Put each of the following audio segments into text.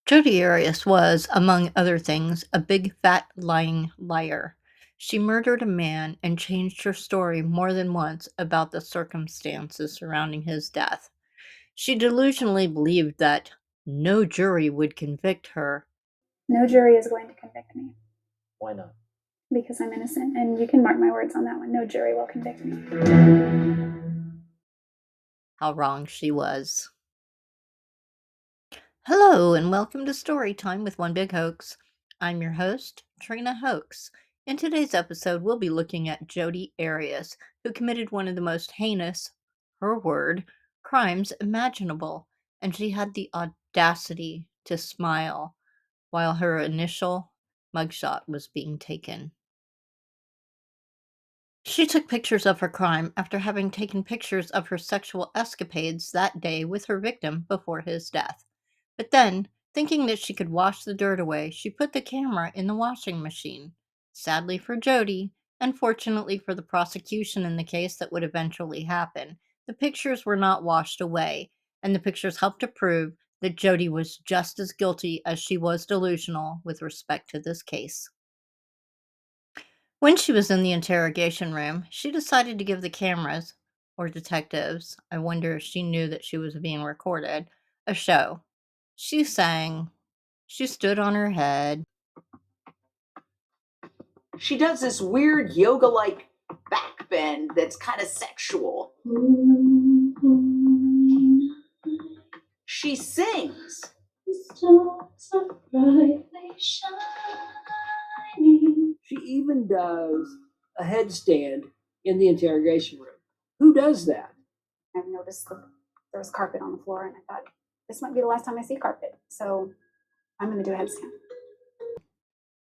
Jodi Arias was, among other things, a big fat lying liar. She murdered a man and changed her story more than once about the circumstances surrounding his death. She delusionally believed that no jury would convict her. No jury is going to convict me Why not? because I'm innocent, and you can mark my words on that one. No jury will convict me. How wrong she was. Hello, and welcome to Storytime with One Big Hoax. I'm your host, Trina Hoax. In today's episode, we'll be looking at Jodi Arias, who committed one of the most heinous, her word, crimes imaginable, and she had the audacity to smile while her initial mugshot was being taken. She took pictures of her crime after having taken pictures of her sexual escapades that day with her victim before his death. But then, thinking that she could wash the dirt away, she put the camera in the washing machine. Sadly for Jodi, and fortunately for the prosecution in the case that would eventually happen, the pictures were not washed away, and the pictures helped to prove that Jodi was just as guilty as she was delusional with respect to this case. When she was in the interrogation room, she decided to give the cameras, or detectives, I wonder if she knew that she was being recorded, a show. She sang, she stood on her head. She does this weird yoga-like back bend that's kind of sexual. She sings. The stars are brightly shining. She even does a headstand in the interrogation room. Who does that? I've noticed that there was carpet on the floor, and I thought, this might be the last time I see carpet, so I'm going to do a headstand.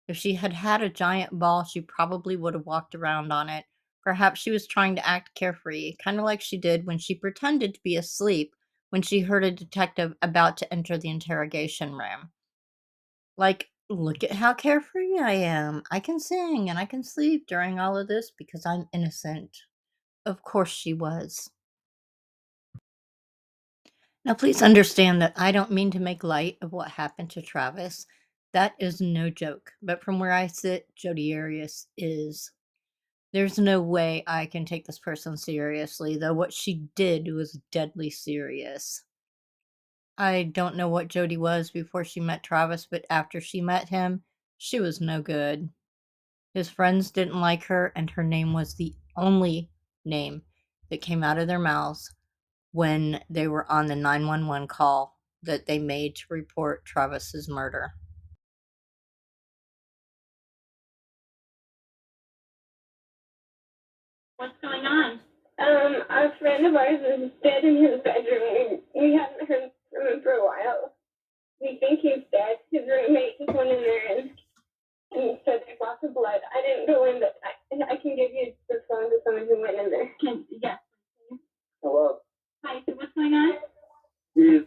If she had had a giant ball, she probably would have walked around on it. Perhaps she was trying to act carefree, kind of like she did when she pretended to be asleep when she heard a detective about to enter the interrogation room. Like, look at how carefree I am. I can sing and I can sleep during all of this because I'm innocent. Of course she was. Now, please understand that I don't mean to make light of what happened to Travis. That is no joke. But from where I sit, Jodi Arias is. There's no way I can take this person seriously, though what she did was deadly serious. I don't know what Jodi was before she met Travis, but after she met him, she was no good. His friends didn't like her, and her name was the only name that came out of their mouths when they were on the 911 call that they made to report Travis's murder. What's going on? A friend of ours is dead in his bedroom. We haven't heard from him for a while. We think he's dead. His roommate just went in there and said there's lots of blood. I didn't go in, but I can give you the phone to someone who went in there. Yes. Hello. Hi, so what's going on? He's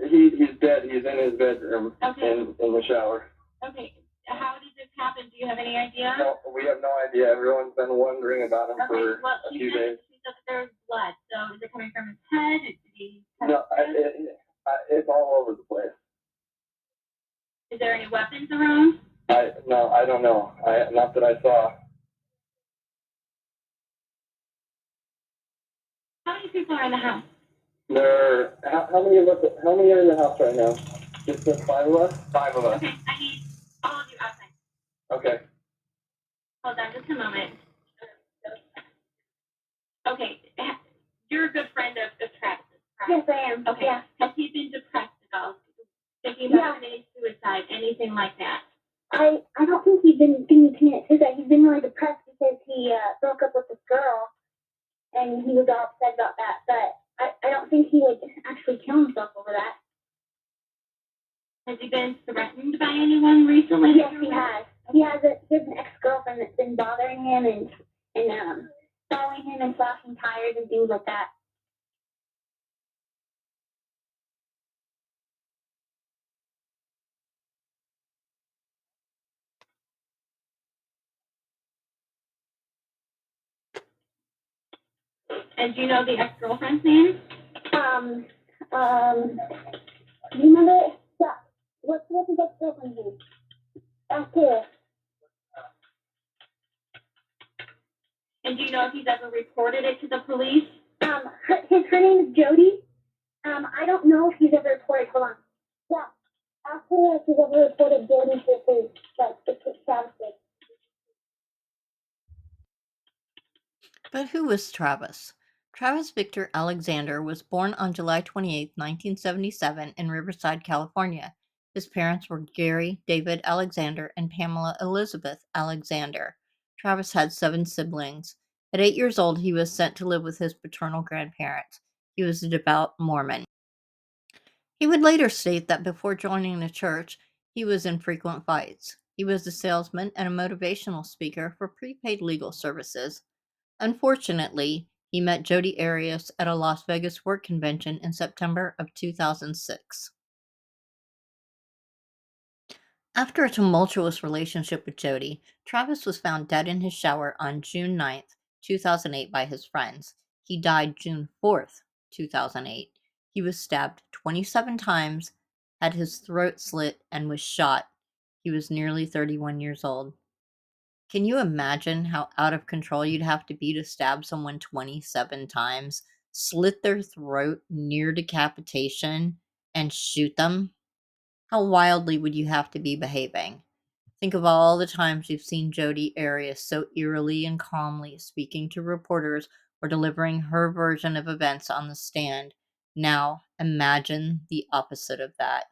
he's dead. He's in his bedroom. Okay. In the shower. Okay. How did this happen? Do you have any idea? No, we have no idea. Everyone's been wondering about him for a few days. She said that there was blood. So is it coming from his head? Did he? No, it's all over the place. Is there any weapons around? I don't know. Not that I saw. How many people are in the house? How many are in the house right now? Just the 5 of us? 5 of us. Okay, I need all of you outside. Okay. Hold on just a moment. Okay, you're a good friend of Travis, right? Yes, I am. Okay. Yeah. Has he been depressed at all? Thinking about committing suicide, anything like that? I don't think he's been thinking to commit suicide. He's been really depressed because he broke up with this girl, and he was all upset about that. But I don't think he would actually kill himself over that. Has he been threatened by anyone recently? Yes, he has. He has an ex-girlfriend that's been bothering him and following him and slashing tires and things like that. And do you know the ex-girlfriend's name? Do you remember what his ex-girlfriend do? Ask her. And do you know if he's ever reported it to the police? Her name is Jodi. I don't know if he's ever reported. Hold on. Yeah. Ask her if he's ever reported Jodi to the police. But it's Travis. But who was Travis? Travis Victor Alexander was born on July 28, 1977 in Riverside, California. His parents were Gary David Alexander and Pamela Elizabeth Alexander. Travis had 7 siblings. At 8 years old, he was sent to live with his paternal grandparents. He was a devout Mormon. He would later state that before joining the church, he was in frequent fights. He was a salesman and a motivational speaker for prepaid legal services. Unfortunately, he met Jodi Arias at a Las Vegas work convention in September of 2006. After a tumultuous relationship with Jodi, Travis was found dead in his shower on June 9th, 2008 by his friends. He died June 4th, 2008. He was stabbed 27 times, had his throat slit, and was shot. He was nearly 31 years old. Can you imagine how out of control you'd have to be to stab someone 27 times, slit their throat near decapitation, and shoot them? How wildly would you have to be behaving? Think of all the times you've seen Jodi Arias so eerily and calmly speaking to reporters or delivering her version of events on the stand. Now, imagine the opposite of that.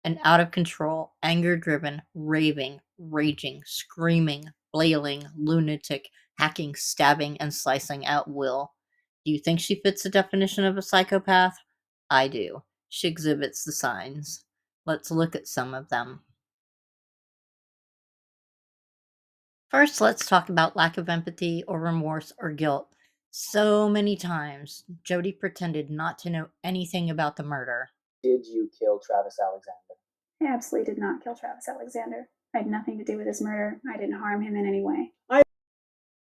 An out of control, anger driven, raving, raging, screaming, flailing lunatic, hacking, stabbing, and slicing at will. Do you think she fits the definition of a psychopath? I do. She exhibits the signs. Let's look at some of them. First, let's talk about lack of empathy or remorse or guilt. So many times, Jodi pretended not to know anything about the murder. Did you kill Travis Alexander? I absolutely did not kill Travis Alexander. I had nothing to do with his murder. I didn't harm him in any way.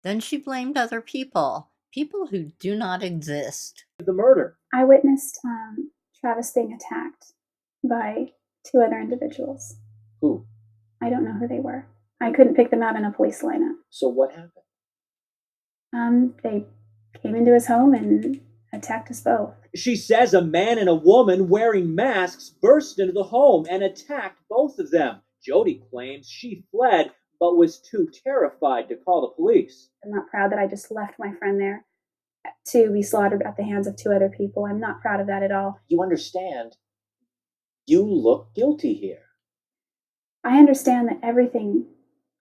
Then she blamed other people who do not exist. The murder. I witnessed Travis being attacked by 2 other individuals. Who? I don't know who they were. I couldn't pick them out in a police lineup. So what happened? They came into his home and attacked us both. She says a man and a woman wearing masks burst into the home and attacked both of them. Jodi claims she fled but was too terrified to call the police. I'm not proud that I just left my friend there to be slaughtered at the hands of 2 other people. I'm not proud of that at all. You understand? You look guilty here. I understand that everything,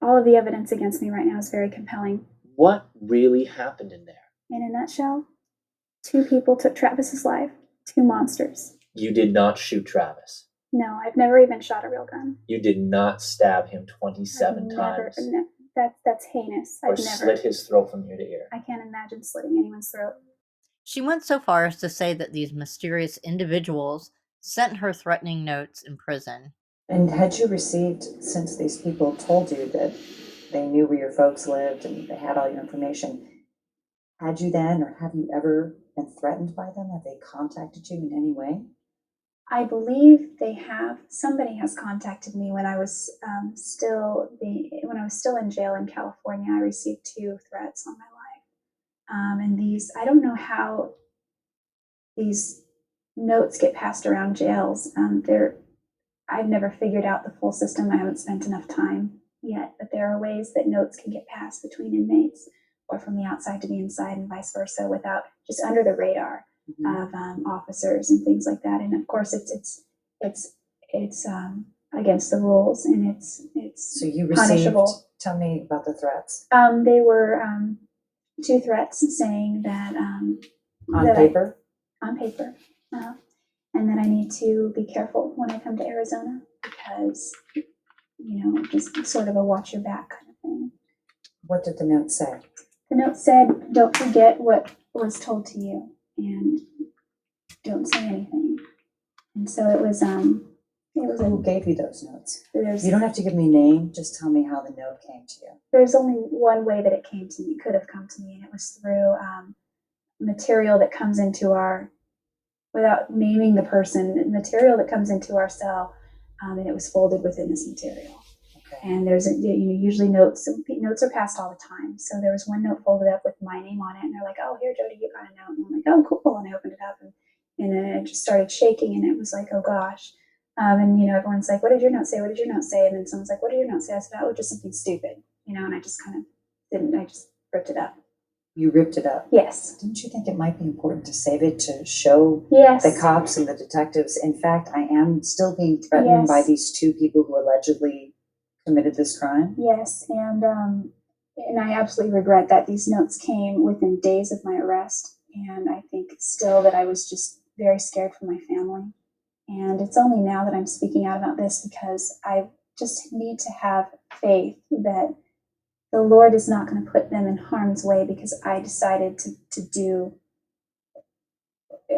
all of the evidence against me right now is very compelling. What really happened in there? In a nutshell, 2 people took Travis's life. 2 monsters. You did not shoot Travis. No, I've never even shot a real gun. You did not stab him 27 times. No, that's heinous. Or I've never. slit his throat from ear to ear. I can't imagine slitting anyone's throat. She went so far as to say that these mysterious individuals sent her threatening notes in prison. And had you received, since these people told you that they knew where your folks lived and they had all your information, had you then or have you ever been threatened by them? Have they contacted you in any way? I believe they have. Somebody has contacted me when I was still in jail in California. I received 2 threats on my life, and these, I don't know how these notes get passed around jails. I've never figured out the full system. I haven't spent enough time yet, but there are ways that notes can get passed between inmates or from the outside to the inside and vice versa without, just under the radar of officers and things like that. And of course it's against the rules, and it's So you received, punishable. tell me about the threats. They were 2 threats saying that On that paper? on paper, and that I need to be careful when I come to Arizona because, just sort of a watch your back kind of thing. What did the note say? The note said, "Don't forget what was told to you, and don't say anything." And so it was Who gave you those notes? there's You don't have to give me a name, just tell me how the note came to you. there's only one way that it came to me, could have come to me, and it was through material that comes into our, without naming the person, material that comes into our cell and it was folded within this material. Okay. And there's usually notes are passed all the time. So there was one note folded up with my name on it, and they're like, "Oh, here, Jodi, you got a note." And I'm like, "Oh, cool." And I opened it up, and it just started shaking, and it was like, "Oh gosh." And everyone's like, "What did your note say? What did your note say?" And then someone's like, "What did your note say?" I said, "Oh, just something stupid," and I just kind of didn't. I just ripped it up. You ripped it up. Yes. Didn't you think it might be important to save it to show Yes. the cops and the detectives? In fact, I am still being threatened by Yes. these two people who allegedly committed this crime. Yes, and I absolutely regret that these notes came within days of my arrest, and I think still that I was just very scared for my family. And it's only now that I'm speaking out about this because I just need to have faith that the Lord is not going to put them in harm's way because I decided to do,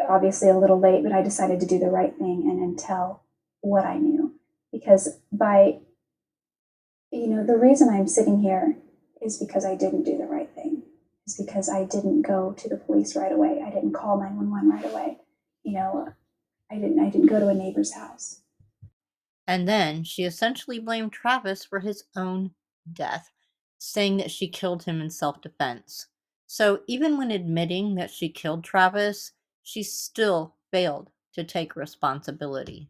obviously a little late, but I decided to do the right thing and tell what I knew. Because the reason I'm sitting here is because I didn't do the right thing. It's because I didn't go to the police right away. I didn't call 911 right away. I didn't go to a neighbor's house. And then she essentially blamed Travis for his own death, saying that she killed him in self-defense. So even when admitting that she killed Travis, she still failed to take responsibility.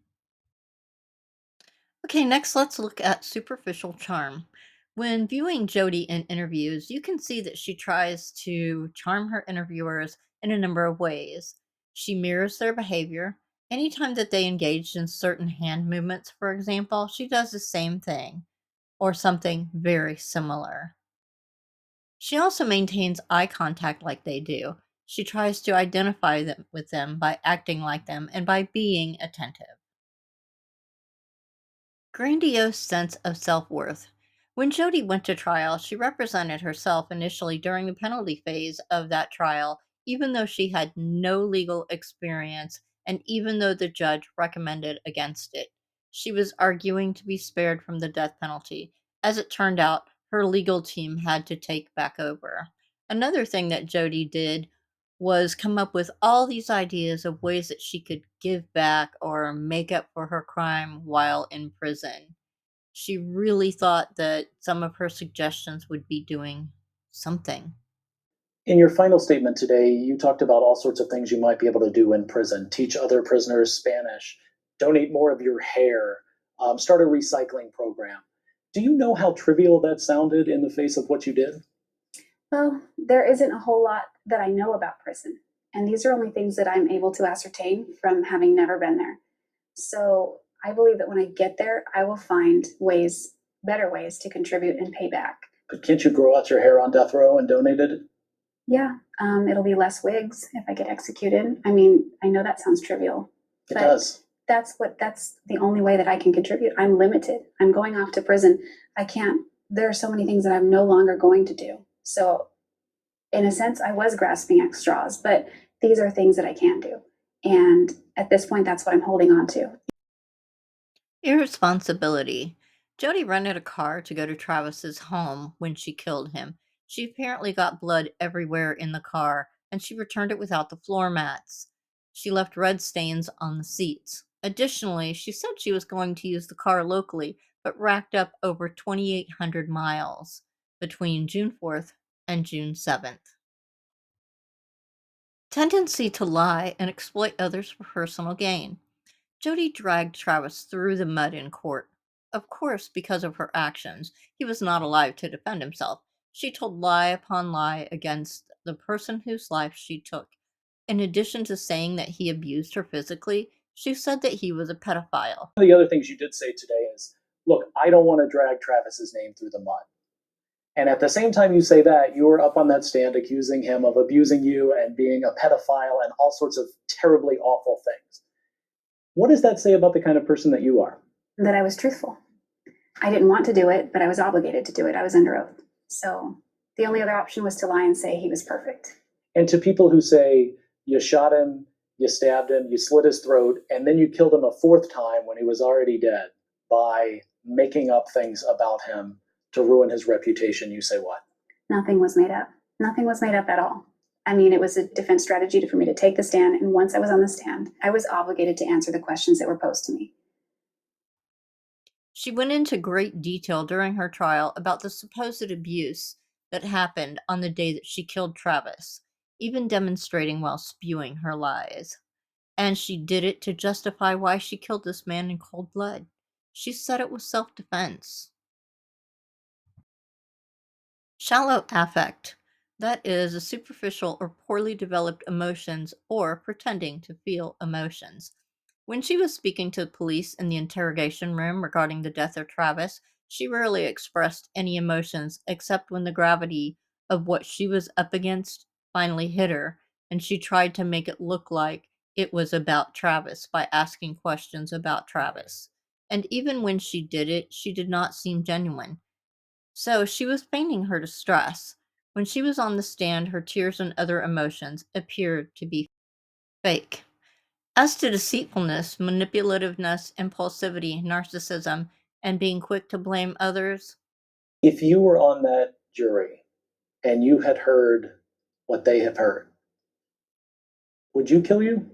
Okay, next let's look at superficial charm. When viewing Jodi in interviews, you can see that she tries to charm her interviewers in a number of ways. She mirrors their behavior. Anytime that they engaged in certain hand movements, for example, she does the same thing or something very similar. She also maintains eye contact like they do. She tries to identify with them by acting like them and by being attentive. Grandiose sense of self-worth. When Jodi went to trial, she represented herself initially during the penalty phase of that trial, even though she had no legal experience and even though the judge recommended against it. She was arguing to be spared from the death penalty. As it turned out, her legal team had to take back over. Another thing that Jodi did was come up with all these ideas of ways that she could give back or make up for her crime while in prison. She really thought that some of her suggestions would be doing something. In your final statement today, you talked about all sorts of things you might be able to do in prison: teach other prisoners Spanish, donate more of your hair, start a recycling program. Do you know how trivial that sounded in the face of what you did? Well, there isn't a whole lot that I know about prison. And these are only things that I'm able to ascertain from having never been there. So I believe that when I get there, I will find better ways to contribute and pay back. But can't you grow out your hair on death row and donate it? Yeah, it'll be less wigs if I get executed. I mean, I know that sounds trivial. It does. That's the only way that I can contribute. I'm limited. I'm going off to prison. There are so many things that I'm no longer going to do. So in a sense, I was grasping at straws, but these are things that I can do. And at this point, that's what I'm holding on to. Irresponsibility. Jodi rented a car to go to Travis's home when she killed him. She apparently got blood everywhere in the car, and she returned it without the floor mats. She left red stains on the seats. Additionally, she said she was going to use the car locally, but racked up over 2,800 miles between June 4th and June 7th. Tendency to lie and exploit others for personal gain. Jodi dragged Travis through the mud in court. Of course, because of her actions, he was not alive to defend himself. She told lie upon lie against the person whose life she took. In addition to saying that he abused her physically, she said that he was a pedophile. One of the other things you did say today is, look, I don't want to drag Travis's name through the mud. And at the same time you say that, you were up on that stand accusing him of abusing you and being a pedophile and all sorts of terribly awful things. What does that say about the kind of person that you are? That I was truthful. I didn't want to do it, but I was obligated to do it. I was under oath. So the only other option was to lie and say he was perfect. And to people who say you shot him, you stabbed him, you slit his throat, and then you killed him a fourth time when he was already dead by making up things about him to ruin his reputation, you say what? Nothing was made up. Nothing was made up at all. I mean, it was a defense strategy for me to take the stand. And once I was on the stand, I was obligated to answer the questions that were posed to me. She went into great detail during her trial about the supposed abuse that happened on the day that she killed Travis, even demonstrating while spewing her lies. And she did it to justify why she killed this man in cold blood. She said it was self-defense. Shallow affect. That is a superficial or poorly developed emotions or pretending to feel emotions. When she was speaking to the police in the interrogation room regarding the death of Travis, she rarely expressed any emotions except when the gravity of what she was up against finally hit her, and she tried to make it look like it was about Travis by asking questions about Travis. And even when she did it, she did not seem genuine. So she was feigning her distress. When she was on the stand, her tears and other emotions appeared to be fake. As to deceitfulness, manipulativeness, impulsivity, narcissism, and being quick to blame others. If you were on that jury and you had heard what they have heard, would you kill you?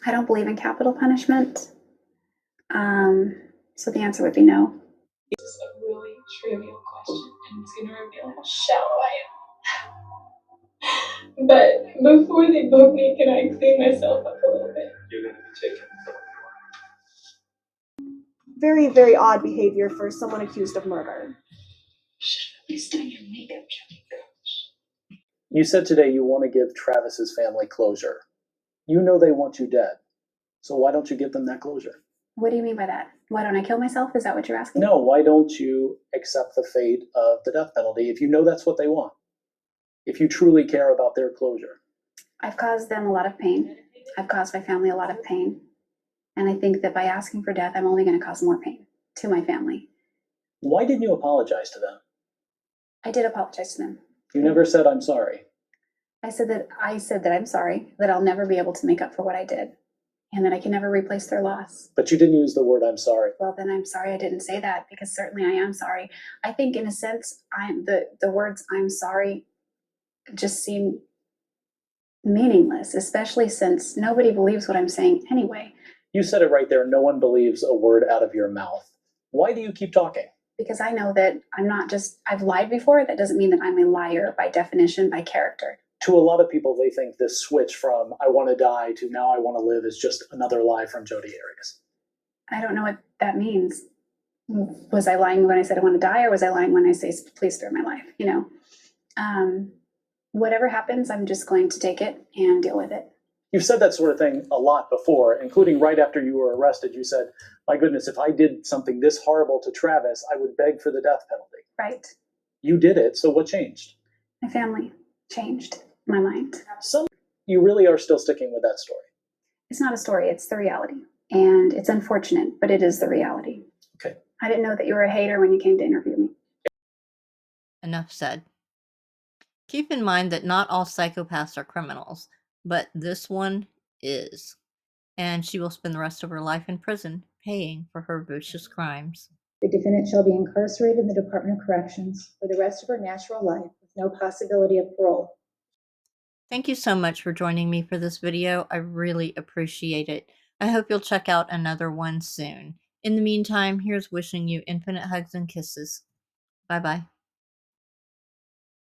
I don't believe in capital punishment. So the answer would be no. It's a really trivial question, and it's going to reveal how shallow I am. But before they book me, can I clean myself up a little bit? You're going to be taken. Very, very odd behavior for someone accused of murder. Should at least done your makeup, Jodi. You said today you want to give Travis's family closure. You know they want you dead. So why don't you give them that closure? What do you mean by that? Why don't I kill myself? Is that what you're asking? No, why don't you accept the fate of the death penalty if you know that's what they want? If you truly care about their closure. I've caused them a lot of pain. I've caused my family a lot of pain. And I think that by asking for death, I'm only going to cause more pain to my family. Why didn't you apologize to them? I did apologize to them. You never said, I'm sorry. I said that I'm sorry, that I'll never be able to make up for what I did, and that I can never replace their loss. But you didn't use the word I'm sorry. Well, then I'm sorry I didn't say that, because certainly I am sorry. I think in a sense, the words I'm sorry just seem meaningless, especially since nobody believes what I'm saying anyway. You said it right there. No one believes a word out of your mouth. Why do you keep talking? Because I know that I've lied before. That doesn't mean that I'm a liar by definition, by character. To a lot of people, they think this switch from I want to die to now I want to live is just another lie from Jodi Arias. I don't know what that means. Was I lying when I said I want to die, or was I lying when I say please spare my life? Whatever happens, I'm just going to take it and deal with it. You've said that sort of thing a lot before, including right after you were arrested. You said, my goodness, if I did something this horrible to Travis, I would beg for the death penalty. Right. You did it, so what changed? My family changed my mind. You really are still sticking with that story. It's not a story, it's the reality. And it's unfortunate, but it is the reality. Okay. I didn't know that you were a hater when you came to interview me. Enough said. Keep in mind that not all psychopaths are criminals, but this one is. And she will spend the rest of her life in prison, paying for her vicious crimes. The defendant shall be incarcerated in the Department of Corrections for the rest of her natural life with no possibility of parole. Thank you so much for joining me for this video. I really appreciate it. I hope you'll check out another one soon. In the meantime, here's wishing you infinite hugs and kisses. Bye-bye.